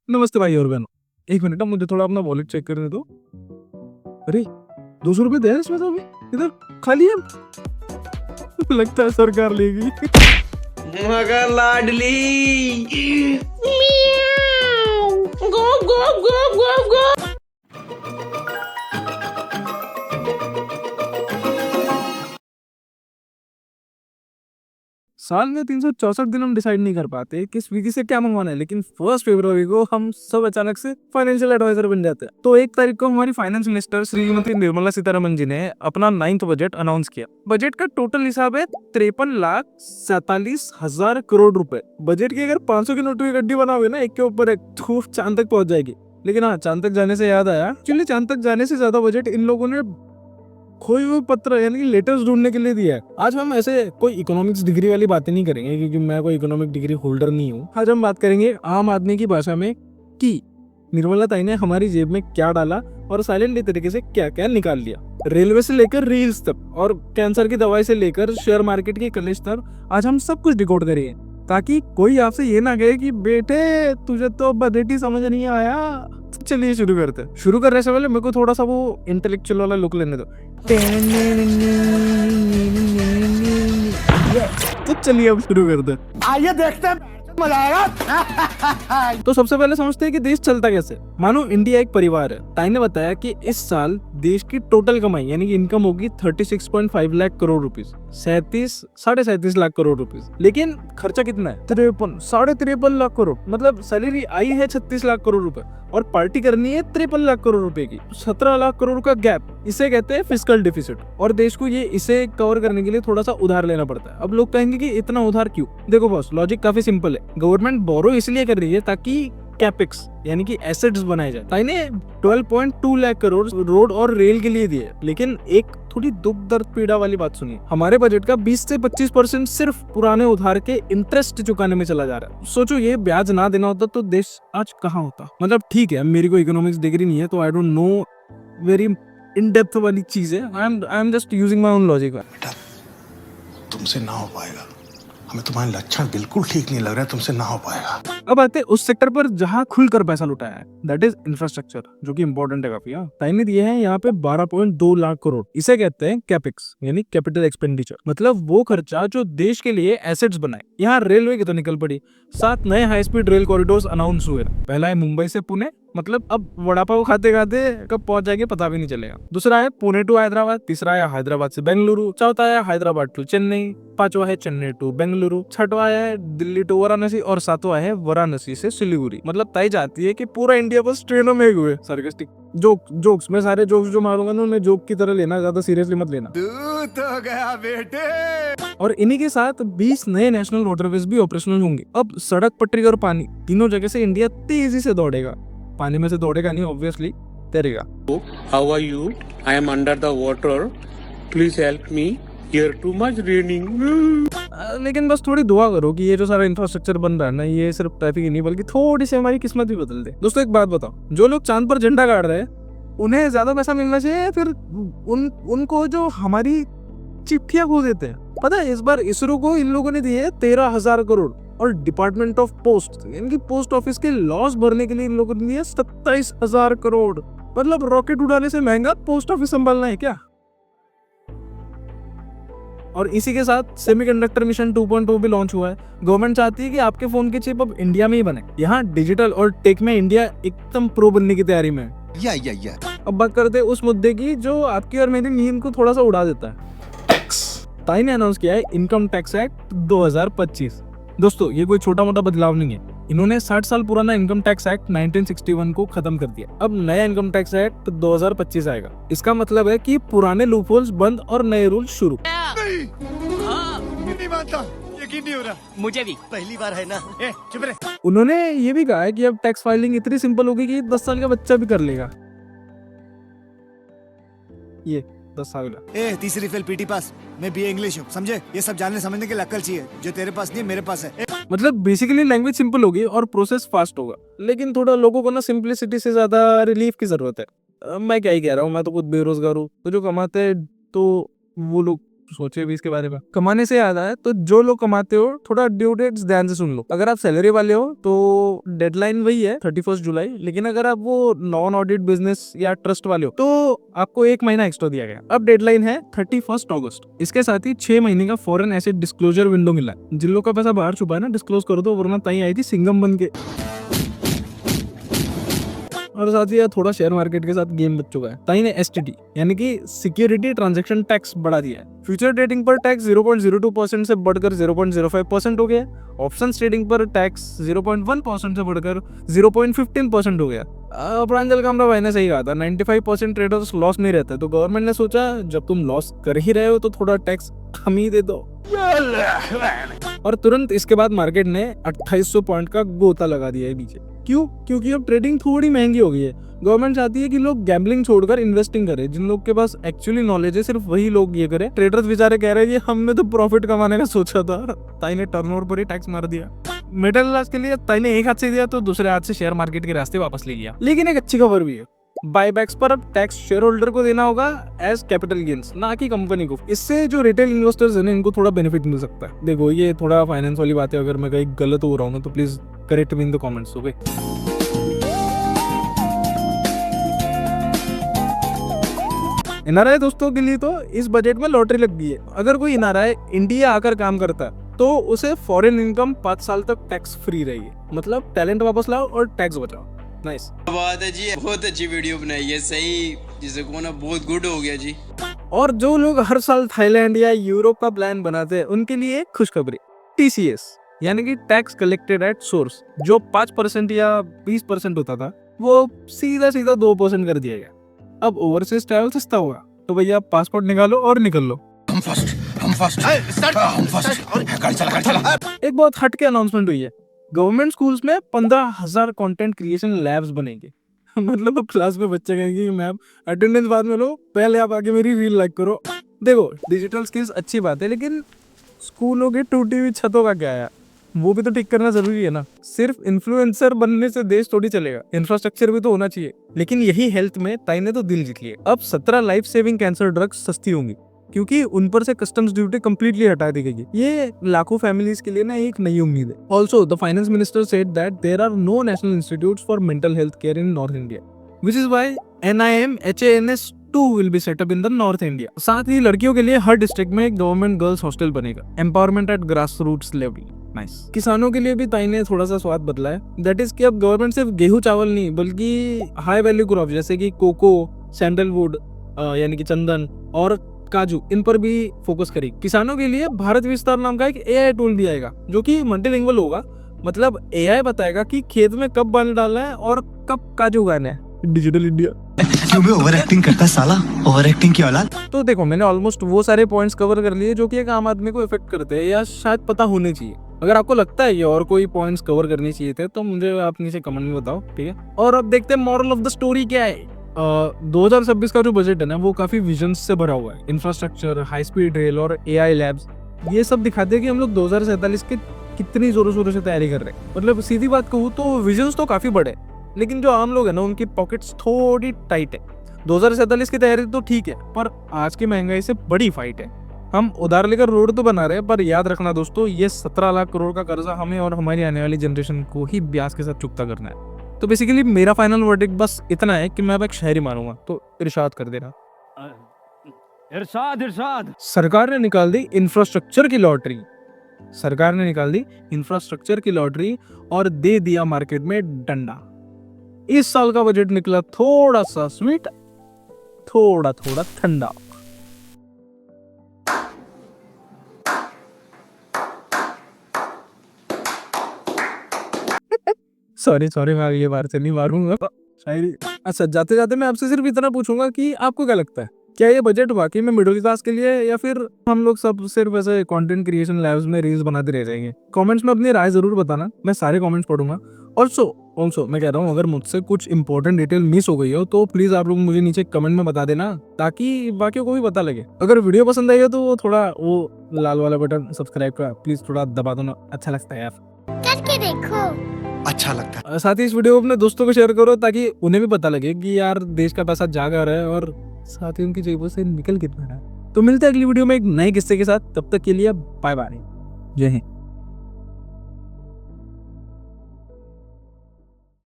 नमस्ते भाई और बहनों। एक मिनट ना, मुझे थोड़ा अपना वॉलेट चेक करने दो। अरे 200 रुपए दे इसमें तो अभी इधर खाली है। लगता है सरकार लेगी। मगर लाडली गो गो गो गो गो। साल में 364 दिन हम डिसाइड नहीं कर पाते कि स्विगी से क्या मंगवाना है, लेकिन 1 फरवरी को हम सब अचानक से फाइनेंशियल एडवाइजर बन जाते हैं। तो 1 तारीख को हमारी फाइनेंस मिनिस्टर श्रीमती निर्मला सीतारमन जी ने अपना 9th बजट अनाउंस किया। बजट का टोटल हिसाब है 53,47,000 करोड़ रुपए। बजट की अगर 500 की नोटों की गड्डी बनाओगे ना, एक के ऊपर एक, तो चांद तक पहुंच जाएगी। लेकिन हाँ, चांद तक जाने से याद आया, एक्चुअली चांद तक जाने से ज्यादा बजट इन लोगों ने खोए हुए पत्र यानी कि लेटर्स ढूंढने के लिए दिया है। आज हम ऐसे कोई इकोनॉमिक्स डिग्री वाली बातें नहीं करेंगे, क्योंकि मैं कोई इकोनॉमिक डिग्री होल्डर नहीं हूँ। आज हम बात करेंगे आम आदमी की भाषा में कि निर्मला ताई ने हमारी जेब में क्या डाला और साइलेंटली तरीके से क्या क्या निकाल लिया। रेलवे से लेकर रील्स तक और कैंसर की दवाई से लेकर शेयर मार्केट की कलेश तक, आज हम सब कुछ डिकोड करेंगे, ताकि कोई आपसे ये ना कहे कि बेटे तुझे तो बजट ही समझ नहीं आया। तो चलिए शुरू करते हैं। शुरू करने से पहले मेरे को थोड़ा सा वो इंटेलेक्चुअल वाला लुक लेने दो। तो चलिए अब शुरू करते हैं। आइए देखते हैं मजा आएगा। तो सबसे पहले समझते हैं कि देश चलता कैसे। मानो इंडिया एक परिवार है। ताई ने बताया कि इस साल देश की टोटल कमाई यानी कि इनकम होगी 36.5 लाख करोड़ रुपीस, 37 लाख करोड़ रुपीस। लेकिन खर्चा कितना है? 53 लाख करोड़। मतलब सैलरी आई है 36 लाख करोड़ रुपए और पार्टी करनी है 53 लाख करोड़ रुपए की। 17 लाख करोड़ का गैप, इसे कहते हैं फिस्कल डिफिसिट। और देश को इसे कवर करने के लिए थोड़ा सा उधार लेना पड़ता है। अब लोग कहेंगे कि इतना उधार क्यों? देखो बॉस, लॉजिक काफी सिंपल है। गवर्नमेंट बोरो इसलिए कर रही है ताकि कैपेक्स यानी कि एसेट्स बनाए जाए। ताई ने 12.2 लाख करोड़ रोड और रेल के लिए दिए। लेकिन एक थोड़ी दुख दर्द पीड़ा वाली बात सुनिए, हमारे बजट का 20 से 25% सिर्फ पुराने उधार के इंटरेस्ट चुकाने में चला जा रहा है। सोचो, ये ब्याज ना देना होता तो देश आज कहाँ होता। मतलब ठीक है, मेरी कोई इकोनॉमिक्स डिग्री नहीं है, तो I don't know very in depth वाली चीज है। I am just using my own logic. बेटा तुमसे ना हो पाएगा, हमें तुम्हारे लक्षण बिल्कुल ठीक नहीं लग रहे हैं, तुमसे ना हो पाएगा। अब आते हैं उस सेक्टर पर जहां खुलकर पैसा लुटाया है, दैट इज इंफ्रास्ट्रक्चर, जो कि इंपॉर्टेंट है काफी। ताई ने दिए हैं यहाँ पे 12.2 लाख करोड़। इसे कहते हैं कैपेक्स यानी कैपिटल एक्सपेंडिचर। मतलब वो खर्चा जो देश के लिए एसेट्स बनाए। यहाँ रेलवे की तो निकल पड़ी। 7 नए high speed rail corridor announce हुए। पहला है मुंबई से पुणे, मतलब अब वड़ा पाव खाते खाते कब पहुंच जाएंगे पता भी नहीं चलेगा। दूसरा है पुणे टू हैदराबाद, तीसरा है हैदराबाद से बेंगलुरु, चौथा है हैदराबाद टू चेन्नई, पांचवा है चेन्नई टू बेंगलुरु, छठवा है दिल्ली टू वाराणसी और सातवां है वाराणसी से सिलीगुड़ी। मतलब तय जाती है कि पूरा इंडिया बस ट्रेनों में हुए। सार्कास्टिक जोक्स मैं सारे जोक्स जो मारूंगा ना, उन्हें जोक की तरह लेना, ज्यादा सीरियसली मत लेना। दूध हो गया बेटे। और इन्हीं के साथ 20 नए नेशनल वाटरवेज भी ऑपरेशनल होंगे। अब सड़क, पटरी और पानी तीनों जगह से इंडिया तेजी से दौड़ेगा। पानी में से दौड़ेगा नहीं, obviously तैरेगा। How are you? I am under the water. Please help me. Here too much raining. लेकिन बस थोड़ी दुआ करो कि ये जो सारा इंफ्रास्ट्रक्चर बन रहा है ना, ये सिर्फ ट्रैफिक ही नहीं बल्कि थोड़ी सी हमारी किस्मत भी बदल दे। दोस्तों एक बात बताओ, जो लोग चांद पर झंडा गाड़ रहे हैं उन्हें ज्यादा पैसा मिलना चाहिए, फिर उनको जो हमारी चिट्ठियां खो देते हैं? पता है, इस बार इसरो को इन लोगों ने दिए 13,000 करोड़ और डिपार्टमेंट ऑफ पोस्ट यानी कि पोस्ट ऑफिस के लॉस भरने के लिए इन लोगों ने दिए 27,000 करोड़। मतलब रॉकेट उड़ाने से महंगा पोस्ट ऑफिस संभालना है क्या? और इसी के साथ सेमीकंडक्टर मिशन 2.0 भी लॉन्च हुआ है। गवर्नमेंट चाहती है कि आपके फोन की चिप अब इंडिया में ही बने। यहाँ डिजिटल और टेक में इंडिया एकदम प्रो बनने की तैयारी में है। या अब बात करते हैं उस मुद्दे की जो आपकी और मेरी नींद को थोड़ा सा उड़ा देता है, टैक्स। ताई ने अनाउंस किया है इनकम टैक्स एक्ट 2025। दोस्तों ये कोई छोटा मोटा बदलाव नहीं है। इन्होंने 60 साल पुराना इनकम टैक्स एक्ट 1961 को खत्म कर दिया। अब नया इनकम टैक्स एक्ट 2025 आएगा। इसका मतलब है कि पुराने लूपहोल्स बंद और नए रूल शुरू। नहीं मानता, यकीन नहीं हो रहा। मुझे भी पहली बार है ना। चुप रहे। उन्होंने ये भी कहा है कि अब टैक्स फाइलिंग इतनी सिंपल होगी कि 10 साल का बच्चा भी कर लेगा। ये 10 साल का। तीसरी फेल पीटी पास, मैं बीए इंग्लिश हूँ, समझे? ये सब जानने समझने की अक्ल चाहिए जो तेरे पास नहीं, मेरे पास है। मतलब बेसिकली लैंग्वेज सिंपल होगी और प्रोसेस फास्ट होगा। लेकिन थोड़ा लोगों को ना सिंपलिसिटी से ज्यादा रिलीफ की जरूरत है। मैं क्या ही कह रहा हूँ, मैं तो खुद बेरोजगार हूँ। तो जो कमाते हैं तो वो लोग सोचिए भी इसके बारे में। कमाने से याद आया, तो जो लोग कमाते हो थोड़ा ड्यू डेट्स ध्यान से सुन लो। अगर आप सैलरी वाले हो तो डेडलाइन वही है 31 जुलाई, लेकिन अगर आप वो नॉन ऑडिट बिजनेस या ट्रस्ट वाले हो तो आपको 1 महीना एक्स्ट्रा दिया गया। अब डेडलाइन है 31 अगस्त। इसके साथ ही 6 महीने का फॉरेन एसेट डिस्क्लोजर विंडो मिला है। जिन लोगों का पैसा बाहर छुपा है ना, डिस्क्लोज कर दो, वरना ताई आई थी सिंगम बन के। और साथ ही थोड़ा शेयर मार्केट के साथ गेम बच चुका है। ताई ने STT यानी कि सिक्योरिटी ट्रांजैक्शन टैक्स बढ़ा दिया है। फ्यूचर ट्रेडिंग पर टैक्स 0.02% से बढ़कर 0.05% हो गया। ऑप्शन ट्रेडिंग पर टैक्स 0.1% से बढ़कर 0.15% हो गया। प्रांजल कामरा भाई ने सही कहा था, 95% ट्रेडर्स लॉस नहीं रहते, तो गवर्नमेंट ने सोचा जब तुम लॉस कर ही रहे हो तो थोड़ा टैक्स कम ही दे दो। और तुरंत इसके बाद मार्केट ने 2800 पॉइंट का गोता लगा दिया है नीचे। क्यों? क्योंकि अब ट्रेडिंग थोड़ी महंगी हो गई है। गवर्नमेंट चाहती है कि लोग गैम्बलिंग छोड़कर इन्वेस्टिंग करें। जिन लोग के पास एक्चुअली नॉलेज है सिर्फ वही लोग ये करें। ट्रेडर्स बेचारे कह रहे हैं ये हमने तो प्रॉफिट कमाने का सोचा था, ताई ने टर्नओवर पर ही टैक्स मार दिया। मिडिल क्लास के लिए ताई ने एक हाथ से दिया तो दूसरे हाथ से शेयर मार्केट के रास्ते वापस ले लिया। लेकिन एक अच्छी खबर भी है, बायबैक्स पर अब टैक्स शेयर होल्डर को देना होगा एज कैपिटल गेन्स, ना कि कंपनी को। इससे जो रिटेल इन्वेस्टर्स हैं इनको थोड़ा बेनिफिट मिल सकता है। देखो ये थोड़ा फाइनेंस वाली बात है, अगर मैं कहीं गलत हो रहा हूँ तो please correct me in the comments. Okay, NRI दोस्तों के लिए तो इस बजट में लॉटरी लग गई है। अगर कोई एनआरआई इंडिया आकर काम करता है तो उसे फॉरेन इनकम 5 साल तक टैक्स फ्री रहेगी। मतलब टैलेंट वापस लाओ और टैक्स बचाओ। नाइस बात है जी, बहुत अच्छी वीडियो बनाई है, सही जिसे को ना बहुत गुड हो गया जी। और जो लोग हर साल थाईलैंड या यूरोप का प्लान बनाते हैं उनके लिए एक खुशखबरी, TCS यानी कि टैक्स कलेक्टेड एट सोर्स, जो 5% या 20% होता था वो सीधा सीधा 2% कर दिया गया। अब ओवरसीज ट्रैवल सस्ता होगा तो भैया पासपोर्ट निकालो और निकल लो। हम फर्स्ट एक बहुत हटके अनाउंसमेंट हुई है, गवर्नमेंट स्कूल्स में 15,000 कंटेंट क्रिएशन लैब्स बनेंगे। मतलब अब क्लास में बच्चे कहेंगे कि मैम अटेंडेंस बाद में लो, पहले आप आके मेरी रील लाइक करो। देखो डिजिटल स्किल्स अच्छी बात है, लेकिन स्कूलों की टूटी हुई छतों का क्या है, वो भी तो ठीक करना जरूरी है ना। सिर्फ इन्फ्लुएंसर बनने से देश थोड़ी चलेगा, इंफ्रास्ट्रक्चर भी तो होना चाहिए। लेकिन यही हेल्थ में ताई ने तो दिल जीत लिया। अब 17 लाइफ सेविंग कैंसर ड्रग्स सस्ती होंगी क्योंकि उन पर से कस्टम्स ड्यूटी कंप्लीटली हटा दी गई। ये लाखों फैमिलीज के लिए ना एक नई उम्मीद है। Also the finance minister said that there are no national institutes for mental health care in north India, which is why NIMHANS 2 will be set up in the North India। साथ ही लड़कियों के लिए हर डिस्ट्रिक्ट में एक government girls hostel बनेगा। Empowerment at grass roots level. Nice. किसानों के लिए भी ताई ने थोड़ा सा स्वाद बदला है, दैट इज कि अब गवर्नमेंट सिर्फ गेहूं चावल नहीं बल्कि हाई वैल्यू क्रॉप जैसे कि कोको, सैंडलवुड यानी कि चंदन और काजू, इन पर भी फोकस करेगी। किसानों के लिए भारत विस्तार नाम का एक AI टूल भी आएगा जो कि मल्टीलिंगुअल होगा। मतलब AI बताएगा कि खेत में कब पानी डालना है और कब काजू उगाना है। Digital India. क्यों बे ओवर एक्टिंग करता है साला, ओवर एक्टिंग की औलाद। तो देखो मैंने ऑलमोस्ट वो सारे पॉइंट्स कवर कर लिए जो कि एक आम आदमी को इफेक्ट करते हैं या शायद पता होने चाहिए। अगर आपको लगता है ये और कोई पॉइंट्स कवर करने चाहिए थे तो मुझे आप नीचे कमेंट में बताओ, ठीक है। और अब देखते हैं मॉरल ऑफ द स्टोरी क्या है। 2026 का जो बजट है ना वो काफी विजन्स से भरा हुआ है। इंफ्रास्ट्रक्चर, हाई स्पीड रेल और AI लैब्स, ये सब दिखाते हैं कि हम लोग 2047 के कितनी जोरों शोरों से तैयारी कर रहे हैं। मतलब सीधी बात कहूँ तो विजन्स तो काफी बड़े, लेकिन जो आम लोग है ना उनकी पॉकेट्स थोड़ी टाइट है। 2047 की तैयारी तो ठीक है, पर आज की महंगाई से बड़ी फाइट है। हम उधार लेकर रोड तो बना रहे हैं, पर याद रखना दोस्तों, ये 17 लाख करोड़ का कर्जा हमें और हमारी आने वाली जनरेशन को ही ब्याज के साथ चुकता करना है। तो बेसिकली मेरा फाइनल वर्डिक्ट बस इतना है कि मैं अब एक शहरी मानूंगा, तो इरशाद कर देना। इरशाद। सरकार ने निकाल दी इंफ्रास्ट्रक्चर की लॉटरी। सरकार ने निकाल दी इंफ्रास्ट्रक्चर की लॉटरी और दे दिया मार्केट में डंडा। इस साल का बजट निकला थोड़ा सा स्वीट, थोड़ा थोड़ा ठंडा। सॉरी मैं ये बार से नहीं मारूंगा शायरी। अच्छा जाते जाते मैं आपसे सिर्फ इतना पूछूंगा कि आपको क्या लगता है, क्या ये बजट वाकई में मिडिल क्लास के लिए है या फिर हम लोग सब सिर्फ ऐसे कंटेंट क्रिएशन लैब्स में रील्स बनाते रह जाएंगे? कमेंट्स में अपनी राय जरूर बताना, मैं सारे कमेंट्स पढ़ूंगा। ऑल्सो मैं कह रहा हूँ अगर मुझसे कुछ इंपॉर्टेंट डिटेल मिस हो गई हो तो प्लीज आप लोग मुझे नीचे कमेंट में बता देना, ताकि बाकियों को भी पता लगे। अगर वीडियो पसंद आई हो तो थोड़ा वो लाल वाला बटन सब्सक्राइब का प्लीज थोड़ा दबा दो ना, अच्छा लगता है यार, करके देखो। अच्छा लगता है। साथ ही इस वीडियो को अपने दोस्तों को शेयर करो ताकि उन्हें भी पता लगे कि यार देश का पैसा जा रहा है और साथ ही उनकी जेबों से निकल कितना रहा है। तो मिलते हैं अगली वीडियो में एक नए किस्से के साथ, तब तक के लिए बाय बाय, जय हिंद।